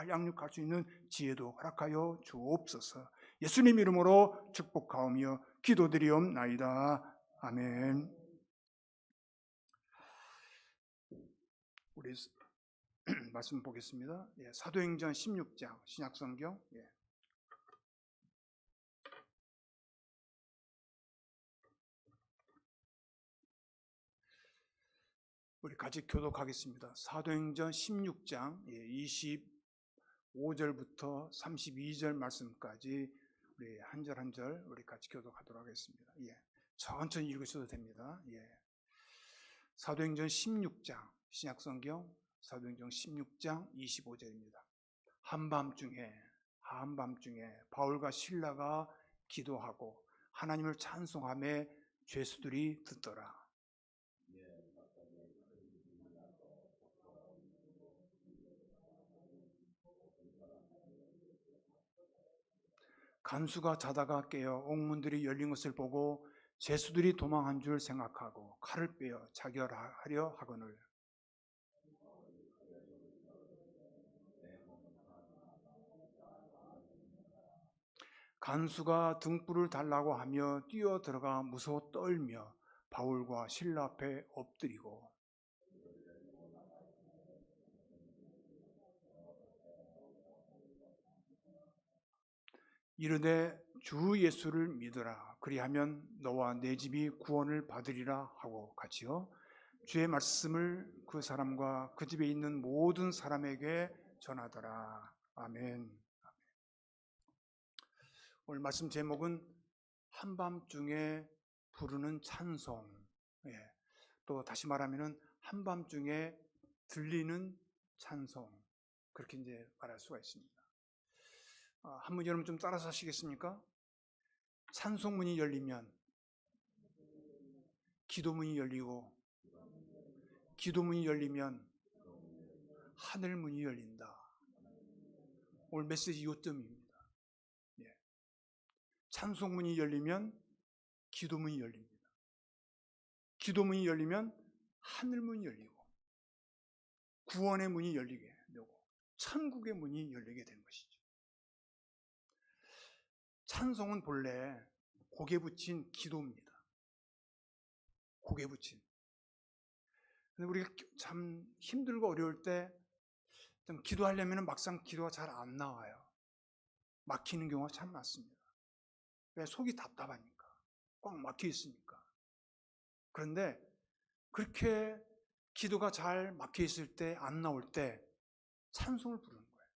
잘 양육할 수 있는 지혜도 허락하여 주옵소서. 예수님 이름으로 축복하오며 기도드리옵나이다. 아멘. 우리 말씀 보겠습니다. 사도행전 16장 신약성경. 우리 같이 교독하겠습니다. 사도행전 16장 25절부터 32절 말씀까지 우리 한 절 한 절 우리 같이 교독하도록 하겠습니다. 천천히 읽으셔도 됩니다. 사도행전 16장 신약성경 사도행전 16장 25절입니다. 한밤중에 바울과 실라가 기도하고 하나님을 찬송하며 죄수들이 듣더라. 간수가 자다가 깨어 옥문들이 열린 것을 보고 죄수들이 도망한 줄 생각하고 칼을 빼어 자결하려 하거늘 간수가 등불을 달라고 하며 뛰어들어가 무서워 떨며 바울과 실라 앞에 엎드리고 이르되 주 예수를 믿으라. 그리하면 너와 내 집이 구원을 받으리라 하고 같이요. 주의 말씀을 그 사람과 그 집에 있는 모든 사람에게 전하더라. 아멘. 오늘 말씀 제목은 한밤중에 부르는 찬송. 또 다시 말하면 한밤중에 들리는 찬송. 그렇게 이제 말할 수가 있습니다. 한번 여러분 좀 따라서 하시겠습니까? 찬송문이 열리면 기도문이 열리고 기도문이 열리면 하늘문이 열린다. 오늘 메시지 요점입니다. 찬송문이 열리면 기도문이 열립니다. 기도문이 열리면 하늘문이 열리고 구원의 문이 열리게 되고 천국의 문이 열리게 되는 것이죠. 찬송은 본래 곡에 붙인 기도입니다. 곡에 붙인. 근데 우리가 참 힘들고 어려울 때 좀 기도하려면 막상 기도가 잘 안 나와요. 막히는 경우가 참 많습니다. 왜? 속이 답답하니까. 꽉 막혀 있으니까. 그런데 그렇게 기도가 잘 막혀 있을 때, 안 나올 때 찬송을 부르는 거예요.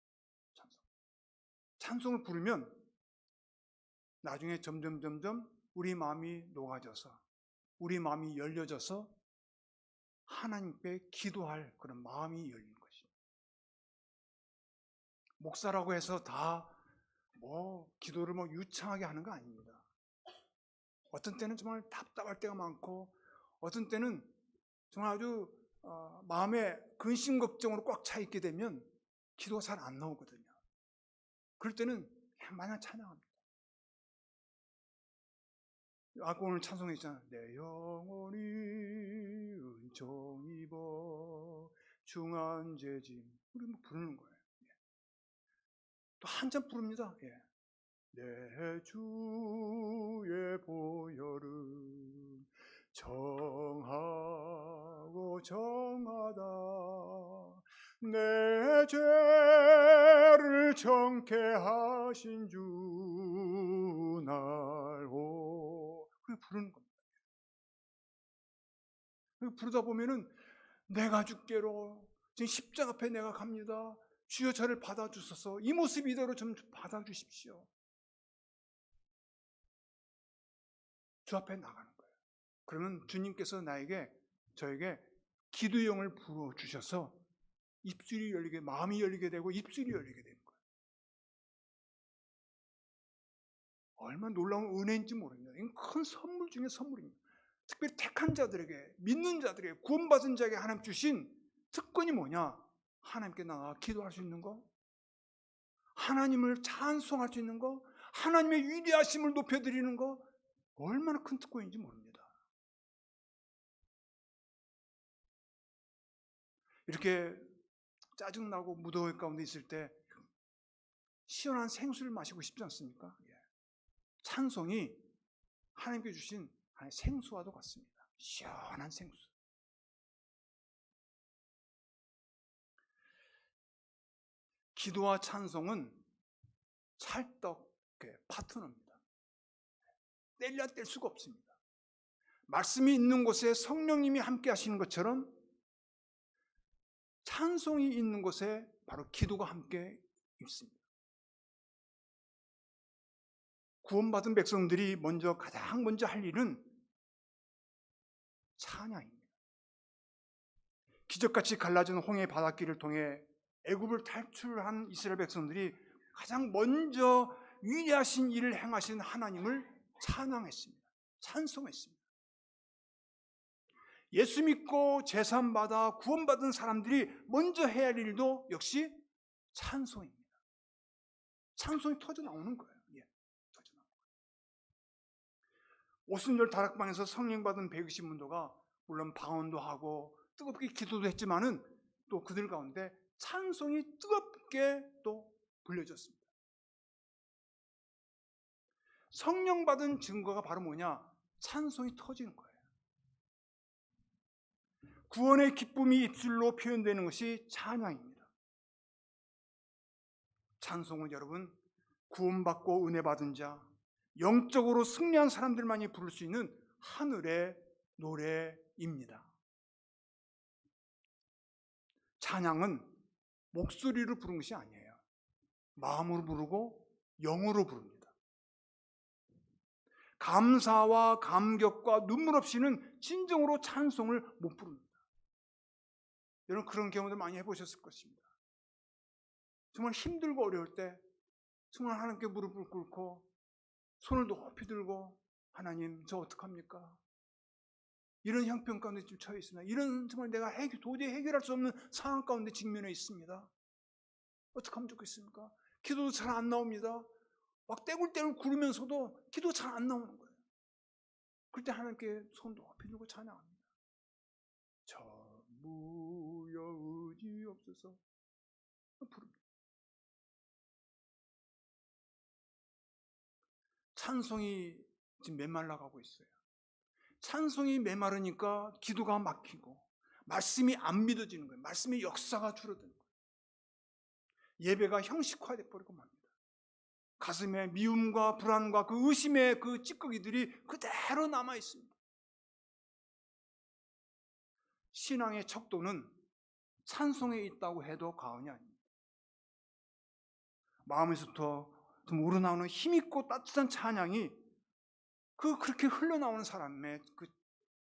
찬송을 부르면 나중에 점점 우리 마음이 녹아져서 우리 마음이 열려져서 하나님께 기도할 그런 마음이 열리는 것입니다. 목사라고 해서 다 기도를 유창하게 하는 거 아닙니다. 어떤 때는 정말 답답할 때가 많고 어떤 때는 정말 아주 마음에 근심 걱정으로 꽉 차 있게 되면 기도가 잘 안 나오거든요. 그럴 때는 그냥 마냥 찬양합니다. 아까 오늘 찬송했잖아요. 내 영혼이 은총 입어 중한 죄짐. 우리 부르는 거예요. 또 한참 부릅니다. 내 주의 보혈은 정하고 정하다 내 죄를 정케 하신 주 날고 그렇게 부르는 겁니다. 부르다 보면은 내가 주께로 지금 십자가 앞에 내가 갑니다. 주여 저를 받아주소서. 이 모습 이대로 좀 받아주십시오. 주 앞에 나가는 거예요. 그러면 주님께서 저에게 기도용을 부어주셔서 입술이 열리게, 마음이 열리게 되고 입술이 열리게 되는 거예요. 얼마나 놀라운 은혜인지 모릅니다. 이건 큰 선물 중에 선물입니다. 특별히 택한 자들에게, 믿는 자들에게, 구원받은 자에게 하나님 주신 특권이 뭐냐? 하나님께 나가 기도할 수 있는 거, 하나님을 찬송할 수 있는 거, 하나님의 위대하심을 높여드리는 거, 얼마나 큰 특권인지 모릅니다. 이렇게 짜증나고 무더위 가운데 있을 때 시원한 생수를 마시고 싶지 않습니까? 예. 찬송이 하나님께 주신 하나의 생수와도 같습니다. 시원한 생수. 기도와 찬송은 찰떡의 파트너입니다. 뗄래야 뗄 수가 없습니다. 말씀이 있는 곳에 성령님이 함께 하시는 것처럼 찬송이 있는 곳에 바로 기도가 함께 있습니다. 구원받은 백성들이 가장 먼저 할 일은 찬양입니다. 기적같이 갈라진 홍해 바닷길을 통해 애굽을 탈출한 이스라엘 백성들이 가장 먼저 위대하신 일을 행하신 하나님을 찬양했습니다. 찬송했습니다. 예수 믿고 제사받아 구원받은 사람들이 먼저 해야 할 일도 역시 찬송입니다. 찬송이 터져 나오는 거예요. 터져 나오는 거예요. 오순절 다락방에서 성령 받은 120문도가 물론 방언도 하고 뜨겁게 기도도 했지만은 또 그들 가운데 찬송이 뜨겁게 또 불려졌습니다. 성령 받은 증거가 바로 뭐냐? 찬송이 터지는 거예요. 구원의 기쁨이 입술로 표현되는 것이 찬양입니다. 찬송은 여러분, 구원받고 은혜 받은 자, 영적으로 승리한 사람들만이 부를 수 있는 하늘의 노래입니다. 찬양은 목소리로 부르는 것이 아니에요. 마음으로 부르고 영으로 부릅니다. 감사와 감격과 눈물 없이는 진정으로 찬송을 못 부릅니다. 여러분 그런 경험들 많이 해보셨을 것입니다. 정말 힘들고 어려울 때 정말 하나님께 무릎을 꿇고 손을 높이 들고 하나님 저 어떡합니까? 이런 형편 가운데 지금 처해 있습니다. 이런 정말 내가 도저히 해결할 수 없는 상황 가운데 직면해 있습니다. 어떻게 하면 좋겠습니까? 기도도 잘 안 나옵니다. 막 떼굴떼굴 구르면서도 기도 잘 안 나오는 거예요. 그때 하나님께 손 높이 들고 찬양합니다. 전무여 의지 없어서 부릅니다. 찬송이 지금 메말라가고 있어요. 찬송이 메마르니까 기도가 막히고 말씀이 안 믿어지는 거예요. 말씀의 역사가 줄어드는 거예요. 예배가 형식화돼 버리고 맙니다. 가슴에 미움과 불안과 그 의심의 그 찌꺼기들이 그대로 남아 있습니다. 신앙의 척도는 찬송에 있다고 해도 과언이 아닙니다. 마음에서부터 좀 우러나오는 힘있고 따뜻한 찬양이 그렇게 흘러나오는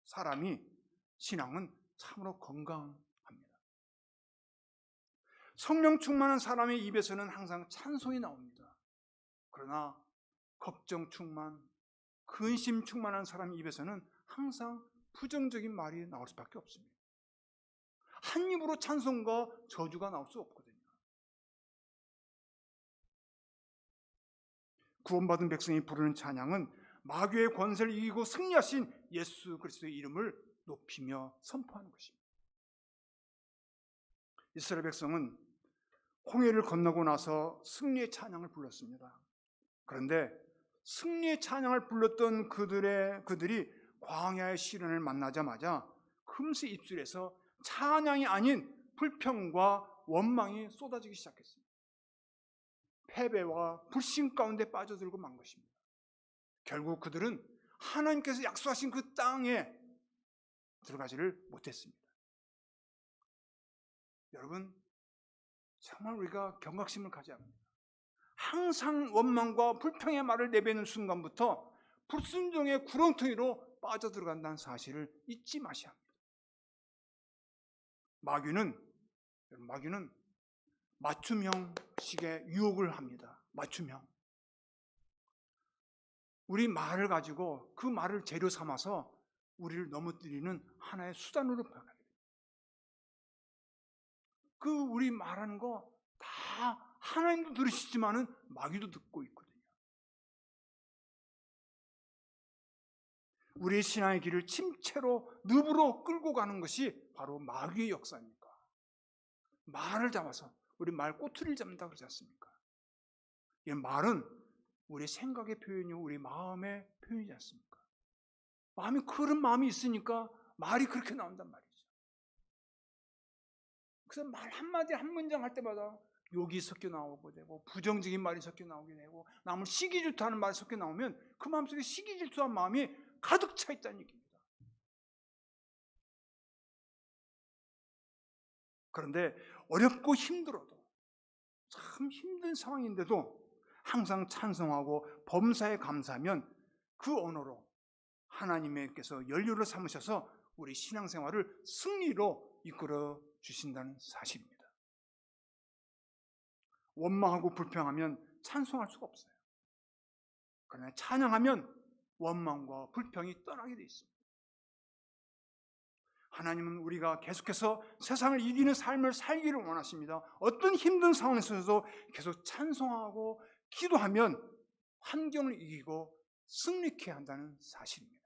사람이 신앙은 참으로 건강합니다. 성령 충만한 사람의 입에서는 항상 찬송이 나옵니다. 그러나 걱정 충만, 근심 충만한 사람 입에서는 항상 부정적인 말이 나올 수밖에 없습니다. 한 입으로 찬송과 저주가 나올 수 없거든요. 구원받은 백성이 부르는 찬양은 마귀의 권세를 이기고 승리하신 예수 그리스도의 이름을 높이며 선포하는 것입니다. 이스라엘 백성은 홍해를 건너고 나서 승리의 찬양을 불렀습니다. 그런데 승리의 찬양을 불렀던 그들이 광야의 시련을 만나자마자 금세 입술에서 찬양이 아닌 불평과 원망이 쏟아지기 시작했습니다. 패배와 불신 가운데 빠져들고 만 것입니다. 결국 그들은 하나님께서 약속하신 그 땅에 들어가지를 못했습니다. 여러분 정말 우리가 경각심을 가져야 합니다. 항상 원망과 불평의 말을 내뱉는 순간부터 불순종의 구렁텅이로 빠져들어간다는 사실을 잊지 마셔야 합니다. 마귀는 맞춤형식의 유혹을 합니다. 맞춤형. 우리 말을 가지고 그 말을 재료 삼아서 우리를 넘어뜨리는 하나의 수단으로 변하게 됩니다. 그 우리 말하는 거 다 하나님도 들으시지만은 마귀도 듣고 있거든요. 우리의 신앙의 길을 침체로 늪으로 끌고 가는 것이 바로 마귀의 역사입니까? 말을 잡아서 우리 말 꼬투리를 잡는다 그러지 않습니까? 이 말은 우리 생각의 표현이고 우리 마음의 표현이지 않습니까? 마음이 그런 마음이 있으니까 말이 그렇게 나온단 말이죠. 그래서 말 한마디 한 문장 할 때마다 욕이 섞여 나오고 되고 부정적인 말이 섞여 나오게 되고 남을 시기 질투하는 말이 섞여 나오면 그 마음속에 시기 질투한 마음이 가득 차 있다는 얘기입니다. 그런데 어렵고 힘들어도 참 힘든 상황인데도 항상 찬송하고 범사에 감사하면 그 언어로 하나님께서 연료를 삼으셔서 우리 신앙생활을 승리로 이끌어 주신다는 사실입니다. 원망하고 불평하면 찬송할 수가 없어요. 그러나 찬양하면 원망과 불평이 떠나게 되어 있습니다. 하나님은 우리가 계속해서 세상을 이기는 삶을 살기를 원하십니다. 어떤 힘든 상황에서도 계속 찬송하고 기도하면 환경을 이기고 승리케 한다는 사실입니다.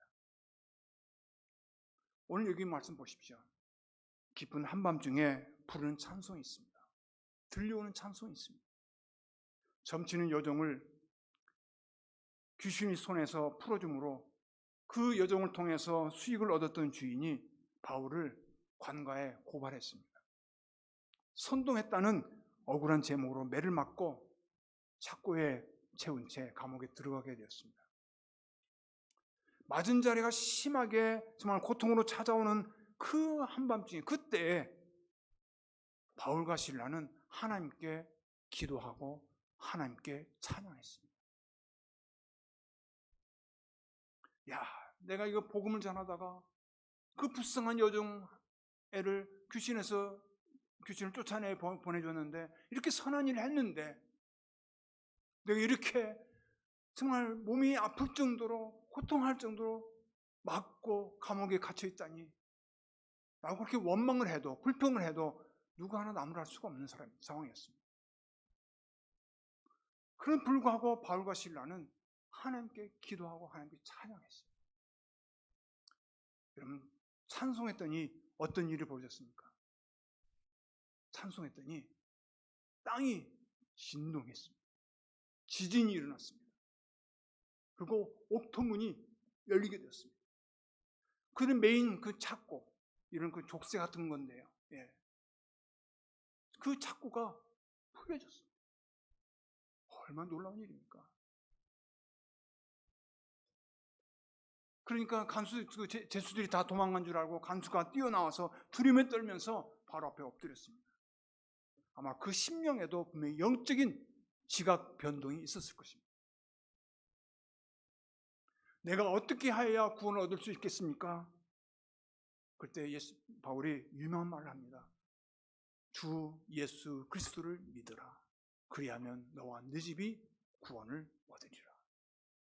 오늘 여기 말씀 보십시오. 깊은 한밤중에 부르는 찬송이 있습니다. 들려오는 찬송이 있습니다. 점치는 여종을 귀신의 손에서 풀어줌으로 그 여종을 통해서 수익을 얻었던 주인이 바울을 관가에 고발했습니다. 선동했다는 억울한 제목으로 매를 맞고 착고에 채운 채 감옥에 들어가게 되었습니다. 맞은 자리가 심하게 정말 고통으로 찾아오는 그 한밤중에 그때에 바울과 실라는 하나님께 기도하고 하나님께 찬양했습니다. 야, 내가 이거 복음을 전하다가 그 불쌍한 여종 애를 귀신을 쫓아내 보내줬는데 이렇게 선한 일을 했는데 내가 이렇게 정말 몸이 아플 정도로 고통할 정도로 맞고 감옥에 갇혀 있다니 라고 그렇게 원망을 해도 불평을 해도 누구 하나 나무랄 수가 없는 상황이었습니다. 그런 불구하고 바울과 실라는 하나님께 기도하고 하나님께 찬양했어요. 여러분 찬송했더니 어떤 일이 벌어졌습니까? 찬송했더니 땅이 진동했습니다. 지진이 일어났습니다. 그리고 옥토문이 열리게 되었습니다. 그는 메인 그 착고, 이런 그 족쇄 같은 건데요. 예. 그 착고가 풀려졌습니다. 얼마나 놀라운 일입니까? 그러니까 제수들이 다 도망간 줄 알고 간수가 뛰어나와서 두려움에 떨면서 바로 앞에 엎드렸습니다. 아마 그 심령에도 분명히 영적인 지각 변동이 있었을 것입니다. 내가 어떻게 하여야 구원을 얻을 수 있겠습니까? 그때 바울이 유명한 말을 합니다. 주 예수 그리스도를 믿어라. 그리하면 너와 네 집이 구원을 얻으리라.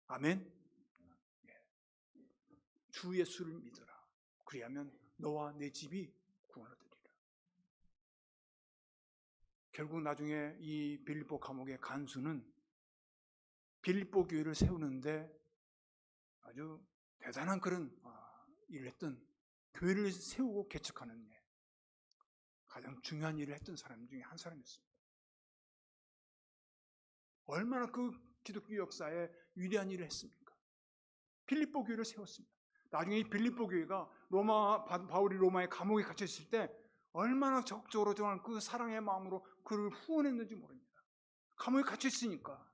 아멘. 주 예수를 믿어라. 그리하면 너와 내 집이 구원을 얻으리라. 결국 나중에 이 빌립보 감옥의 간수는 빌립보 교회를 세우는데 아주 대단한 그런 일을 했던, 교회를 세우고 개척하는 가장 중요한 일을 했던 사람 중에 한 사람이었습니다. 얼마나 그 기독교 역사에 위대한 일을 했습니까? 빌립보 교회를 세웠습니다. 나중에 이 빌립보 교회가 바울이 로마의 감옥에 갇혀 있을 때 얼마나 적극적으로 정말 그 사랑의 마음으로 그를 후원했는지 모릅니다. 감옥에 갇혀 있으니까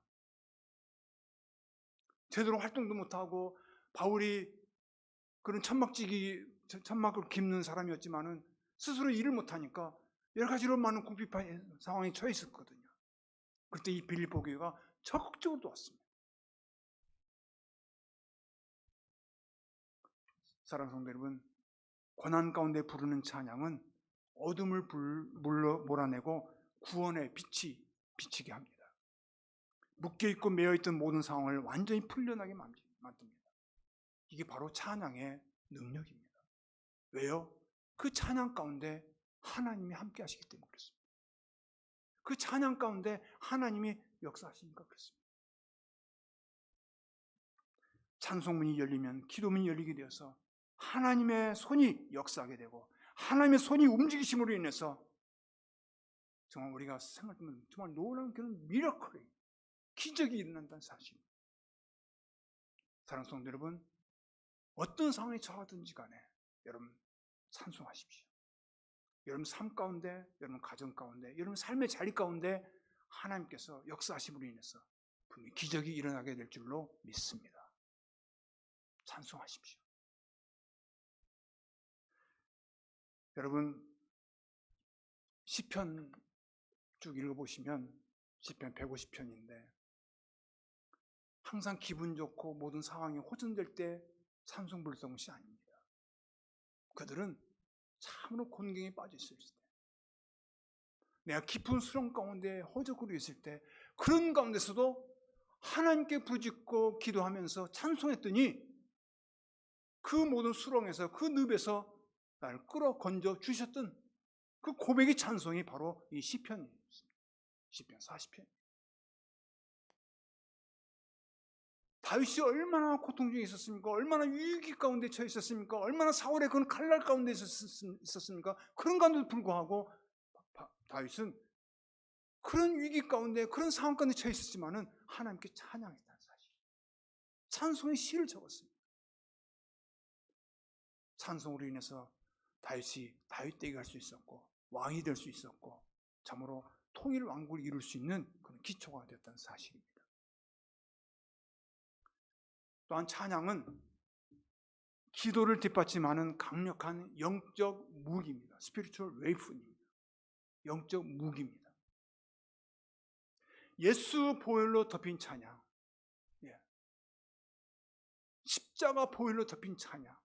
제대로 활동도 못하고, 바울이 그런 천막을 깁는 사람이었지만은 스스로 일을 못하니까 여러 가지로 많은 궁핍한 상황에 처해 있었거든요. 그때 이 빌립보 교회가 적극적으로 도왔습니다. 사랑하는 성도 여러분, 고난 가운데 부르는 찬양은 어둠을 몰아내고 구원의 빛이 비치게 합니다. 묶여있고 매여있던 모든 상황을 완전히 풀려나게 만듭니다. 이게 바로 찬양의 능력입니다. 왜요? 그 찬양 가운데 하나님이 함께 하시기 때문에 그렇습니다. 그 찬양 가운데 하나님이 역사하시니까 그렇습니다. 찬송문이 열리면 기도문이 열리게 되어서 하나님의 손이 역사하게 되고 하나님의 손이 움직이심으로 인해서 정말 우리가 생각하면 정말 놀라운 그런 미러클이 기적이 일어난다는 사실. 사랑하는 성도 여러분, 어떤 상황에 처하든지 간에 여러분 찬송하십시오. 여러분 삶 가운데, 여러분 가정 가운데, 여러분 삶의 자리 가운데 하나님께서 역사하심으로 인해서 분명히 기적이 일어나게 될 줄로 믿습니다. 찬송하십시오. 여러분 시편 쭉 읽어보시면 시편 150편인데 항상 기분 좋고 모든 상황이 호전될 때 찬송 부르던 것이 아닙니다. 그들은 참으로 곤경에 빠져 있을 때, 내가 깊은 수렁 가운데 허적으로 있을 때, 그런 가운데서도 하나님께 부르짖고 기도하면서 찬송했더니 그 모든 수렁에서, 그 늪에서 나를 끌어 건져 주셨던 그 고백의 찬송이 바로 이 시편이었습니다. 시편 40편. 다윗이 얼마나 고통 중에 있었습니까? 얼마나 위기 가운데 처해 있었습니까? 얼마나 사울의 그런 칼날 가운데 있었습니까? 그런 가운데도 불구하고 다윗은 그런 위기 가운데, 그런 상황 가운데 처해 있었지만은 하나님께 찬양했다는 사실. 찬송의 시를 적었습니다. 찬송으로 인해서 다윗이 다윗되게 할 수 있었고 왕이 될 수 있었고 참으로 통일 왕국을 이룰 수 있는 그런 기초가 되었다는 사실입니다. 또한 찬양은 기도를 뒷받침하는 강력한 영적 무기입니다. 스피리추얼 웨이픈입니다. 영적 무기입니다. 예수 보혈로 덮인 찬양, 십자가 보혈로 덮인 찬양,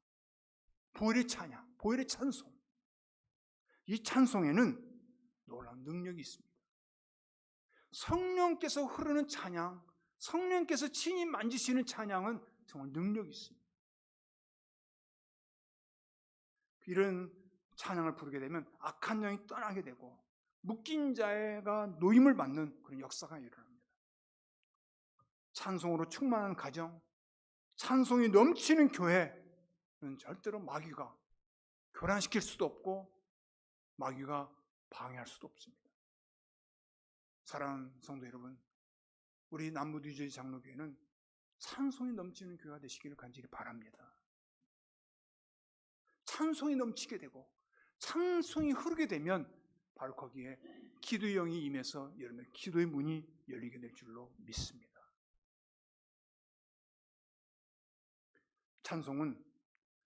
보혈의 찬양, 보혈의 찬송. 이 찬송에는 놀라운 능력이 있습니다. 성령께서 흐르는 찬양, 성령께서 친히 만지시는 찬양은 정말 능력이 있습니다. 이런 찬양을 부르게 되면 악한 영이 떠나게 되고 묶인 자가 노임을 받는 그런 역사가 일어납니다. 찬송으로 충만한 가정, 찬송이 넘치는 교회는 절대로 마귀가 교란시킬 수도 없고 마귀가 방해할 수도 없습니다. 사랑하는 성도 여러분, 우리 남부 뉴저지 장로교회는 찬송이 넘치는 교회가 되시기를 간절히 바랍니다. 찬송이 넘치게 되고 찬송이 흐르게 되면 바로 거기에 기도의 영이 임해서 여러분의 기도의 문이 열리게 될 줄로 믿습니다. 찬송은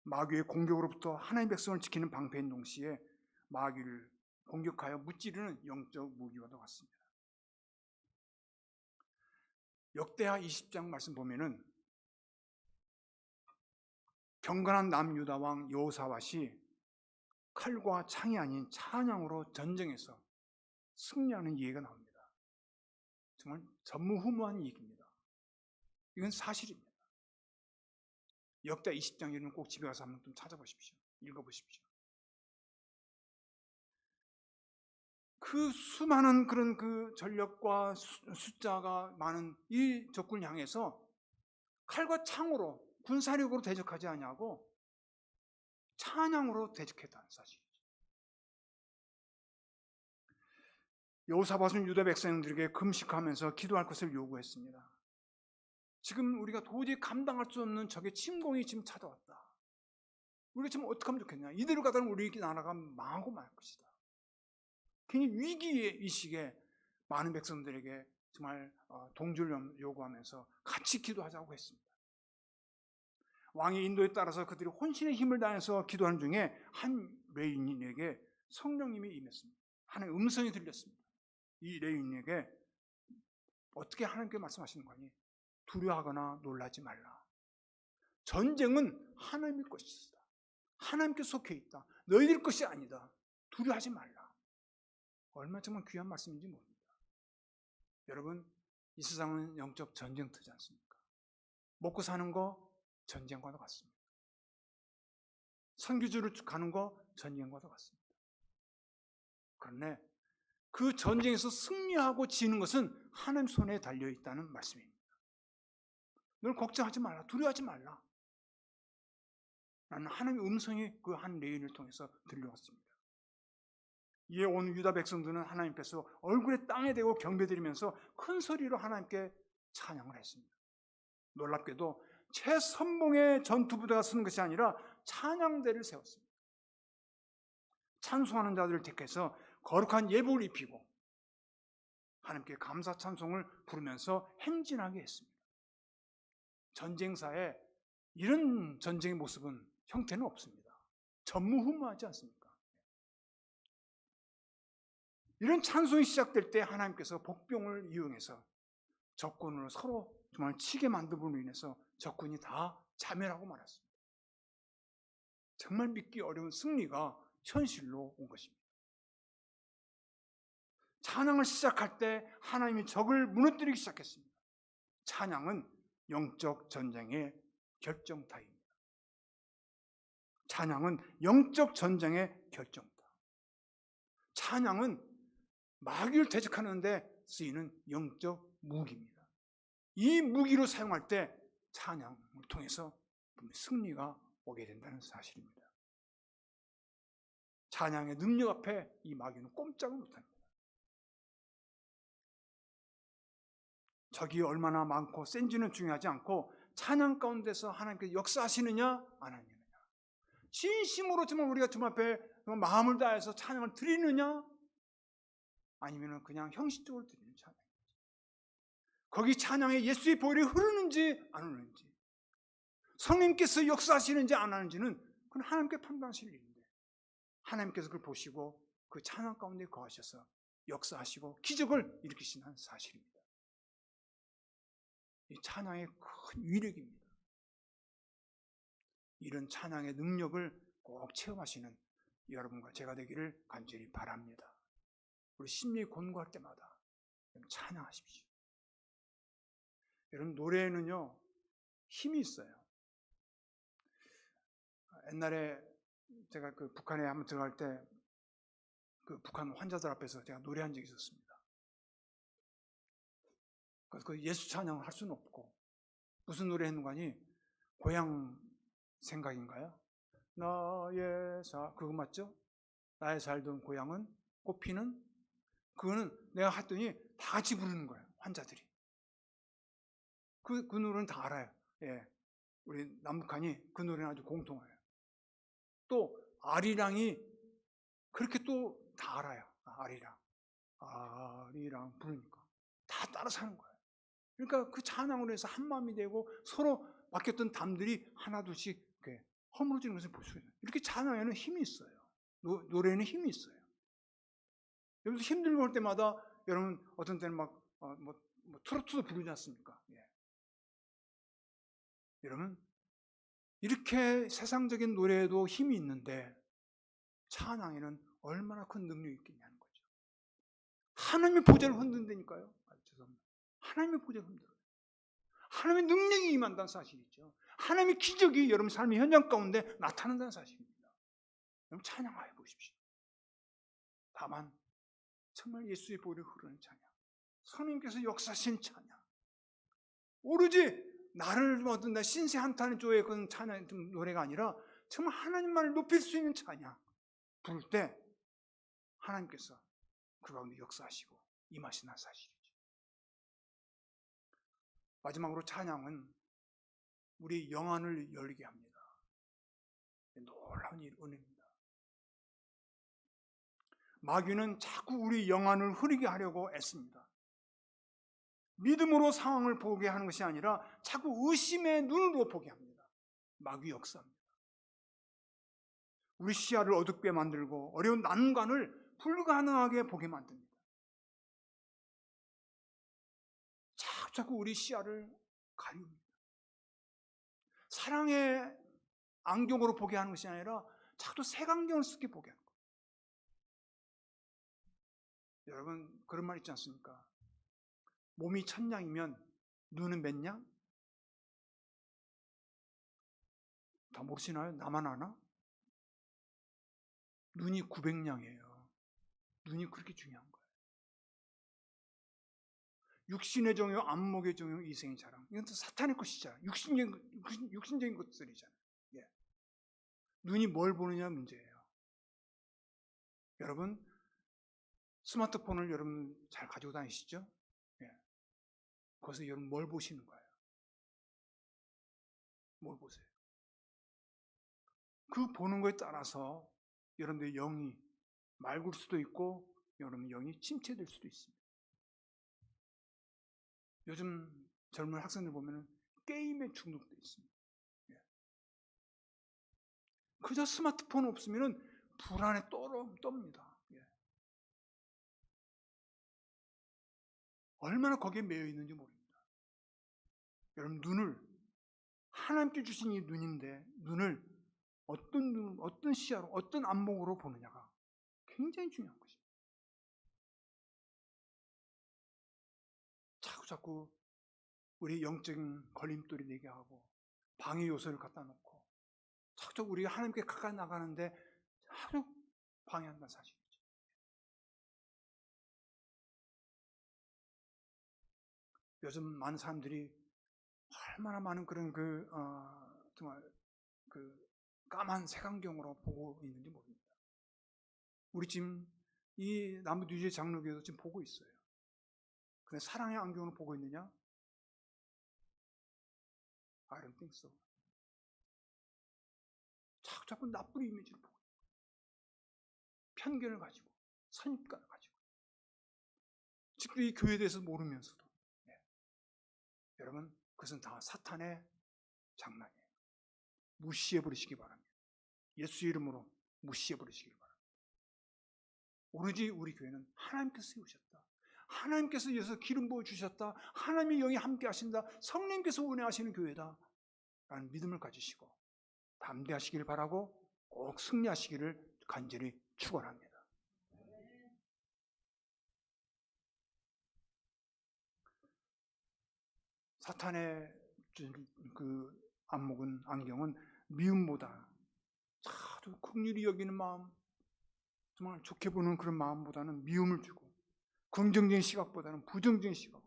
마귀의 공격으로부터 하나님의 백성을 지키는 방패인 동시에 마귀를 공격하여 무찌르는 영적 무기와도 같습니다. 역대하 20장 말씀 보면은 경건한 남유다 왕 여호사밧이 칼과 창이 아닌 찬양으로 전쟁에서 승리하는 예가 나옵니다. 정말 전무후무한 얘기입니다. 이건 사실입니다. 역대 20장 여러분 꼭 집에 가서 한번 좀 찾아보십시오. 읽어보십시오. 그 수많은 그런 그 전력과 숫자가 많은 이 적군을 향해서 칼과 창으로 군사력으로 대적하지 아니하고 찬양으로 대적했다는 사실이죠. 여호사밧은 유다 백성들에게 금식하면서 기도할 것을 요구했습니다. 지금 우리가 도저히 감당할 수 없는 적의 침공이 지금 찾아왔다. 우리가 지금 어떻게 하면 좋겠냐? 이대로 가다는 우리 나라가 망하고 말 것이다. 굉장히 위기의 이 시기에 많은 백성들에게 정말 동조를 요구하면서 같이 기도하자고 했습니다. 왕의 인도에 따라서 그들이 혼신의 힘을 다해서 기도하는 중에 한 레위인에게 성령님이 임했습니다. 하나님의 음성이 들렸습니다. 이 레위인에게 어떻게 하나님께 말씀하시는 거니? 두려워하거나 놀라지 말라. 전쟁은 하나님의 것이다. 하나님께 속해 있다. 너희들 것이 아니다. 두려워하지 말라. 얼마나 정말 귀한 말씀인지 모릅니다. 여러분, 이 세상은 영적 전쟁터지 않습니까? 먹고 사는 거 전쟁과도 같습니다. 선교지로 가는 거 전쟁과도 같습니다. 그런데 그 전쟁에서 승리하고 지는 것은 하나님 손에 달려있다는 말씀입니다. 널 걱정하지 말라. 두려워하지 말라. 나는 하나님의 음성이 그 한 레인을 통해서 들려왔습니다. 이에 온 유다 백성들은 하나님께서 얼굴에 땅에 대고 경배드리면서 큰 소리로 하나님께 찬양을 했습니다. 놀랍게도 최선봉의 전투부대가 쓰는 것이 아니라 찬양대를 세웠습니다. 찬송하는 자들을 택해서 거룩한 예복을 입히고 하나님께 감사 찬송을 부르면서 행진하게 했습니다. 전쟁사에 이런 전쟁의 모습은 형태는 없습니다. 전무후무하지 않습니까? 이런 찬송이 시작될 때 하나님께서 복병을 이용해서 적군을 서로 정말 치게 만듦으로 인해서 적군이 다 자멸하고 말았습니다. 정말 믿기 어려운 승리가 현실로 온 것입니다. 찬양을 시작할 때 하나님이 적을 무너뜨리기 시작했습니다. 찬양은 영적 전쟁의 결정타입니다. 찬양은 영적 전쟁의 결정타. 찬양은 마귀를 대적하는 데 쓰이는 영적 무기입니다. 이 무기로 사용할 때 찬양을 통해서 승리가 오게 된다는 사실입니다. 찬양의 능력 앞에 이 마귀는 꼼짝을 못합니다. 적이 얼마나 많고 센지는 중요하지 않고 찬양 가운데서 하나님께서 역사하시느냐 안 하느냐, 진심으로 정말 우리가 주님 앞에 마음을 다해서 찬양을 드리느냐 아니면 그냥 형식적으로 드리는 찬양, 거기 찬양에 예수의 보혈이 흐르는지 안 흐르는지, 성령님께서 역사하시는지 안 하는지는 그건 하나님께 판단하실 일인데 하나님께서 그걸 보시고 그 찬양 가운데 거하셔서 역사하시고 기적을 일으키시는 사실입니다. 이 찬양의 큰 위력입니다. 이런 찬양의 능력을 꼭 체험하시는 여러분과 제가 되기를 간절히 바랍니다. 우리 심리 곤고할 때마다 찬양하십시오. 여러분, 노래에는요 힘이 있어요. 옛날에 제가 그 북한에 한번 들어갈 때 그 북한 환자들 앞에서 제가 노래한 적이 있었습니다. 그래서 그 예수 찬양을 할 수는 없고 무슨 노래 했는가 하니 고향 생각인가요? 나의 그거 맞죠? 나의 살던 고향은 꽃피는, 그거는 내가 했더니 다 같이 부르는 거예요. 환자들이. 그 노래는 다 알아요. 예. 우리 남북한이 그 노래는 아주 공통해요. 또 아리랑이 그렇게 또 다 알아요. 아리랑 부르니까 다 따라 사는 거예요. 그러니까 그 찬양으로 해서 한 마음이 되고 서로 맡겼던 담들이 하나둘씩 이렇게 허물어지는 것을 볼 수 있어요. 이렇게 찬양에는 힘이 있어요. 노래에는 힘이 있어요. 여러분 힘들고 할 때마다 여러분 어떤 때는 막 트로트도 부르지 않습니까? 예. 여러분 이렇게 세상적인 노래에도 힘이 있는데 찬양에는 얼마나 큰 능력이 있겠냐는 거죠. 하나님의 보좌를 흔든다니까요. 죄송합니다. 하나님의 보좌를 흔들어요. 하나님의 능력이 임한다는 사실이죠. 하나님의 기적이 여러분 삶의 현장 가운데 나타난다는 사실입니다. 여러분 찬양하여 보십시오. 다만 정말 예수의 보혈이 흐르는 찬양, 성령님께서 역사하신 찬양, 오로지 나를 얻은 나 신세 한탄의 조의 그런 찬양 노래가 아니라 정말 하나님만을 높일 수 있는 찬양 부를 때 하나님께서 그 가운데 역사하시고 임하시는 사실이죠. 마지막으로 찬양은 우리 영안을 열리게 합니다. 놀라운 은혜입니다. 마귀는 자꾸 우리 영안을 흐리게 하려고 애씁니다. 믿음으로 상황을 보게 하는 것이 아니라 자꾸 의심의 눈으로 보게 합니다. 마귀 역사입니다. 우리 시야를 어둡게 만들고 어려운 난관을 불가능하게 보게 만듭니다. 자꾸 우리 시야를 가립니다. 사랑의 안경으로 보게 하는 것이 아니라 자꾸 색안경을 쓰게 보게 하는 거예요. 여러분 그런 말 있지 않습니까? 몸이 1000냥이면 눈은 몇 냥? 다 모르시나요? 나만 아나? 눈이 900냥이에요. 눈이 그렇게 중요한 거예요. 육신의 정욕, 안목의 정욕, 이생의 자랑, 이건 또 사탄의 것이잖아요. 육신적인 것들이잖아요. 예. 눈이 뭘 보느냐 문제예요. 여러분 스마트폰을 여러분 잘 가지고 다니시죠? 예. 거기서 여러분 뭘 보시는 거예요? 뭘 보세요? 그 보는 거에 따라서 여러분들의 영이 맑을 수도 있고 여러분 영이 침체될 수도 있습니다. 요즘 젊은 학생들 보면은 게임에 중독돼 있습니다. 그저 스마트폰 없으면은 불안에 떱니다. 얼마나 거기에 매여 있는지 모릅니다. 여러분 눈을 하나님께 주신 이 눈인데 눈을 어떤 눈, 어떤 시야로, 어떤 안목으로 보느냐가 굉장히 중요한 것입니다. 자꾸 우리 영적인 걸림돌이 되게 하고 방해 요소를 갖다 놓고 자꾸 우리가 하나님께 가까이 나가는데 아주 방해한다는 사실이죠. 요즘 많은 사람들이 얼마나 많은 그런 정말 까만 색안경으로 보고 있는지 모릅니다. 우리 지금 이 남부디주의 장로교에서 지금 보고 있어요. 근데 사랑의 안경으로 보고 있느냐? I don't think so. 자꾸 나쁜 이미지를 보고 있어요. 편견을 가지고 선입관을 가지고 지금 이 교회에 대해서 모르면서도 여러분 그것은 다 사탄의 장난이에요. 무시해버리시기 바랍니다. 예수 이름으로 무시해버리시기 바랍니다. 오로지 우리 교회는 하나님께서 세우셨다. 하나님께서 위해서 기름 부어주셨다. 하나님의 영이 함께 하신다. 성령님께서 운행하시는 교회다. 라는 믿음을 가지시고 담대하시길 바라고 꼭 승리하시기를 간절히 축원합니다. 사탄의 안경은 미움보다 아주 긍휼히 여기는 마음, 정말 좋게 보는 그런 마음보다는 미움을 주고 긍정적인 시각보다는 부정적인 시각,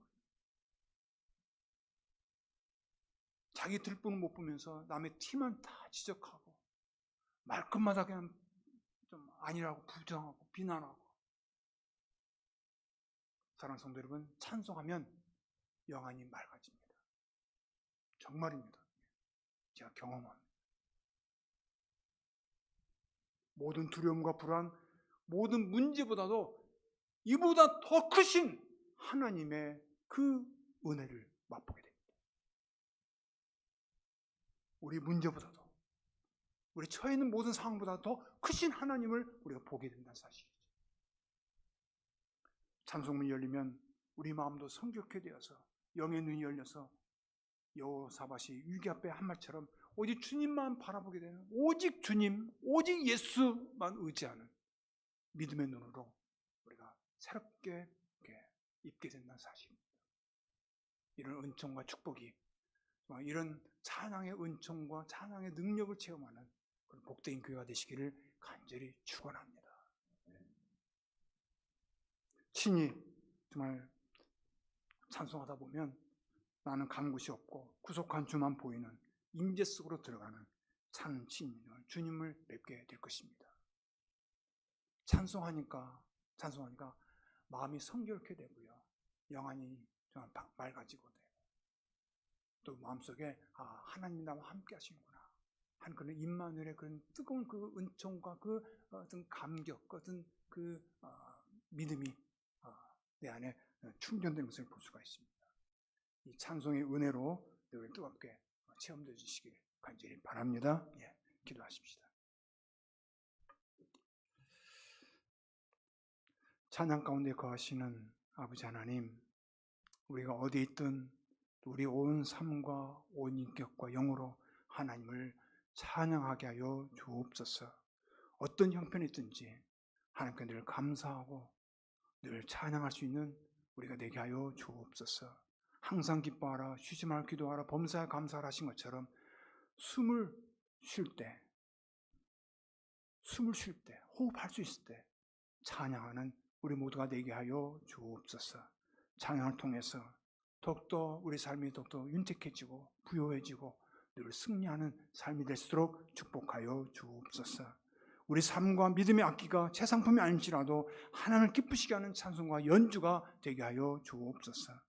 자기 들뿐을 못 보면서 남의 티만 다 지적하고 말끝마다 그냥 좀 아니라고 부정하고 비난하고. 사랑하는 성도 여러분, 찬송하면 영안이 맑아집니다. 정말입니다. 제가 경험합니다. 모든 두려움과 불안, 모든 문제보다도 이보다 더 크신 하나님의 그 은혜를 맛보게 됩니다. 우리 문제보다도, 우리 처해 있는 모든 상황보다 더 크신 하나님을 우리가 보게 된다는 사실이죠. 찬송문이 열리면 우리 마음도 성격해 되어서 영의 눈이 열려서 여호사밧이 위기 앞에 한 말처럼 오직 주님만 바라보게 되는, 오직 주님, 오직 예수만 의지하는 믿음의 눈으로 우리가 새롭게 입게 된다는 사실입니다. 이런 은총과 축복이, 이런 찬양의 은총과 찬양의 능력을 체험하는 그런 복된 교회가 되시기를 간절히 축원합니다. 친히 정말 찬송하다 보면 나는 간 곳이 없고 구속한 주만 보이는 임재 속으로 들어가는 참 친인을 주님을 뵙게 될 것입니다. 찬송하니까 마음이 성결케 되고요, 영안이 좀 맑아지고 되고, 또 마음속에 하나님이 나와 함께 하시는구나 한 그런 임마누엘의 그런 뜨거운 그 은총과 그 어떤 감격, 어떤 그 믿음이 내 안에 충전되는 것을 볼 수가 있습니다. 이 찬송의 은혜로 늘 뜨겁게 체험되어 주시길 간절히 바랍니다. 기도하십시다. 찬양 가운데 거하시는 아버지 하나님, 우리가 어디에 있든 우리 온 삶과 온 인격과 영으로 하나님을 찬양하게 하여 주옵소서. 어떤 형편이 있든지 하나님께 늘 감사하고 늘 찬양할 수 있는 우리가 되게 하여 주옵소서. 항상 기뻐하라, 쉬지 말고 기도하라, 범사에 감사하라 하신 것처럼 숨을 쉴 때, 호흡할 수 있을 때 찬양하는 우리 모두가 되게 하여 주옵소서. 찬양을 통해서 더욱더 우리 삶이 더욱더 윤택해지고 부요해지고 늘 승리하는 삶이 될수록 축복하여 주옵소서. 우리 삶과 믿음의 악기가 새 상품이 아닐지라도 하나님을 기쁘시게 하는 찬송과 연주가 되게 하여 주옵소서.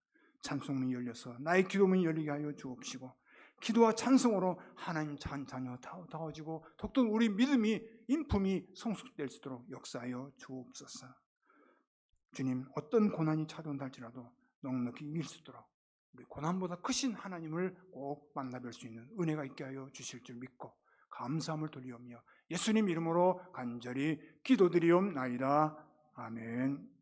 찬송문이 열려서 나의 기도문이 열리게 하여 주옵시고, 기도와 찬송으로 하나님 자녀 다워지고 더욱더 우리 믿음이 인품이 성숙될 수 있도록 역사하여 주옵소서. 주님, 어떤 고난이 찾아온다 할지라도 넉넉히 이길 수 있도록 우리 고난보다 크신 하나님을 꼭 만나뵐 수 있는 은혜가 있게 하여 주실 줄 믿고 감사함을 돌리오며 예수님 이름으로 간절히 기도드리옵나이다. 아멘.